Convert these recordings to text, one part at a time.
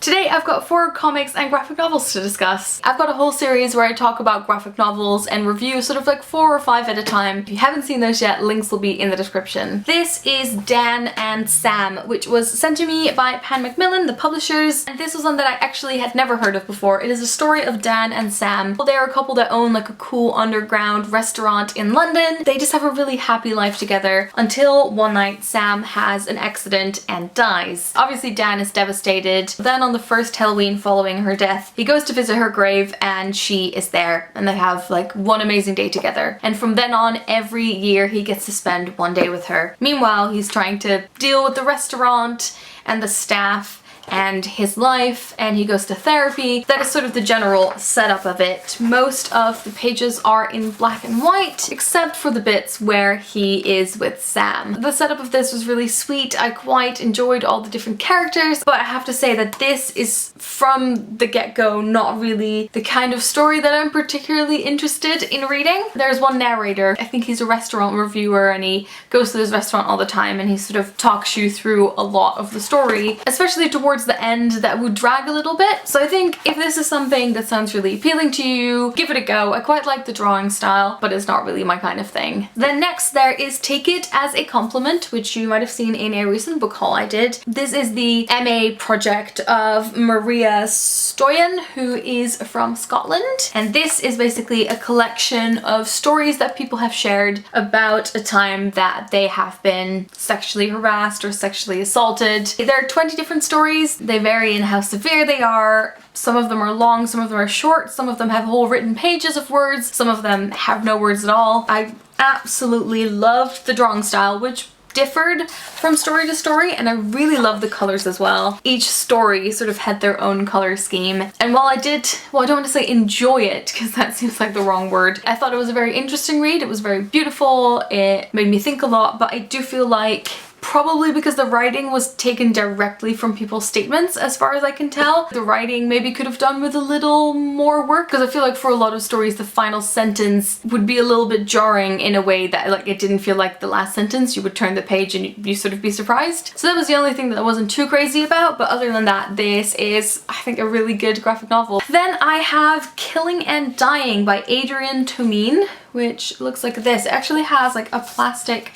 Today I've got 4 comics and graphic novels to discuss. I've got a whole series where I talk about graphic novels and review sort of like 4 or 5 at a time. If you haven't seen those yet, links will be in the description. This is Dan and Sam, which was sent to me by Pan Macmillan, the publishers, and this was one that I actually had never heard of before. It is a story of Dan and Sam. Well, they're a couple that own like a cool underground restaurant in London. They just have a really happy life together until one night Sam has an accident and dies. Obviously Dan is devastated. Then on the first Halloween following her death, he goes to visit her grave and she is there and they have like one amazing day together. And from then on, every year he gets to spend one day with her. Meanwhile, he's trying to deal with the restaurant and the staff and his life, and he goes to therapy. That is sort of the general setup of it. Most of the pages are in black and white, except for the bits where he is with Sam. The setup of this was really sweet. I quite enjoyed all the different characters, but I have to say that this is from the get-go not really the kind of story that I'm particularly interested in reading. There's one narrator, I think he's a restaurant reviewer, and he goes to this restaurant all the time and he sort of talks you through a lot of the story, especially towards the end that would drag a little bit. So I think if this is something that sounds really appealing to you, give it a go. I quite like the drawing style, but it's not really my kind of thing. Then next there is Take It As a Compliment, which you might have seen in a recent book haul I did. This is the MA project of Maria Stoyan, who is from Scotland. And this is basically a collection of stories that people have shared about a time that they have been sexually harassed or sexually assaulted. There are 20 different stories. They vary in how severe they are. Some of them are long, some of them are short, some of them have whole written pages of words, some of them have no words at all. I absolutely loved the drawing style, which differed from story to story, and I really love the colors as well. Each story sort of had their own color scheme, and while I don't want to say enjoy it because that seems like the wrong word, I thought it was a very interesting read. It was very beautiful, it made me think a lot, but I do feel like probably because the writing was taken directly from people's statements, as far as I can tell, the writing maybe could have done with a little more work, because I feel like for a lot of stories the final sentence would be a little bit jarring in a way that like it didn't feel like the last sentence. You would turn the page and you sort of be surprised. So that was the only thing that I wasn't too crazy about, but other than that, this is, I think, a really good graphic novel. Then I have Killing and Dying by Adrian Tomine, which looks like this. It actually has like a plastic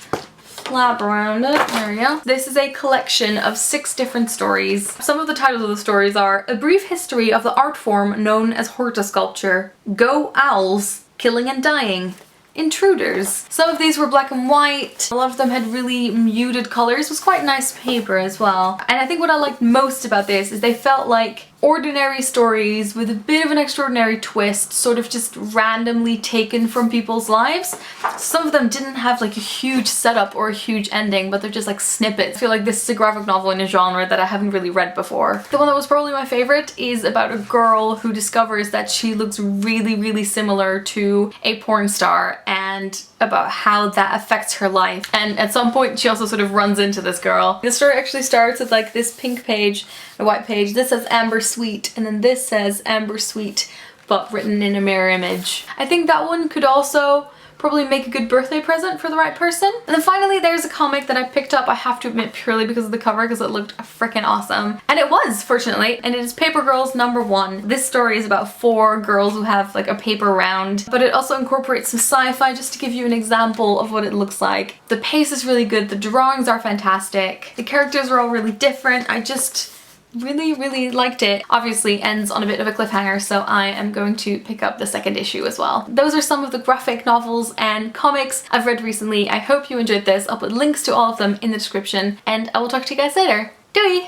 flap around it. There we go. This is a collection of 6 different stories. Some of the titles of the stories are A Brief History of the Art Form Known as Horticulture, Go Owls, Killing and Dying, Intruders. Some of these were black and white. A lot of them had really muted colors. It was quite nice paper as well. And I think what I liked most about this is they felt like ordinary stories with a bit of an extraordinary twist, sort of just randomly taken from people's lives. Some of them didn't have like a huge setup or a huge ending, but they're just like snippets. I feel like this is a graphic novel in a genre that I haven't really read before. The one that was probably my favorite is about a girl who discovers that she looks really, really similar to a porn star, and about how that affects her life. And at some point she also sort of runs into this girl. The story actually starts with like this pink page, a white page. This says Amber Sweet, and then this says Amber Sweet, but written in a mirror image. I think that one could also probably make a good birthday present for the right person. And then finally there's a comic that I picked up, I have to admit, purely because of the cover, because it looked freaking awesome. And it was, fortunately, and it is Paper Girls #1. This story is about 4 girls who have like a paper round, but it also incorporates some sci-fi just to give you an example of what it looks like. The pace is really good, the drawings are fantastic, the characters are all really different. I just really liked it. Obviously ends on a bit of a cliffhanger, so I am going to pick up the 2nd issue as well. Those are some of the graphic novels and comics I've read recently. I hope you enjoyed this. I'll put links to all of them in the description, and I will talk to you guys later. Doei!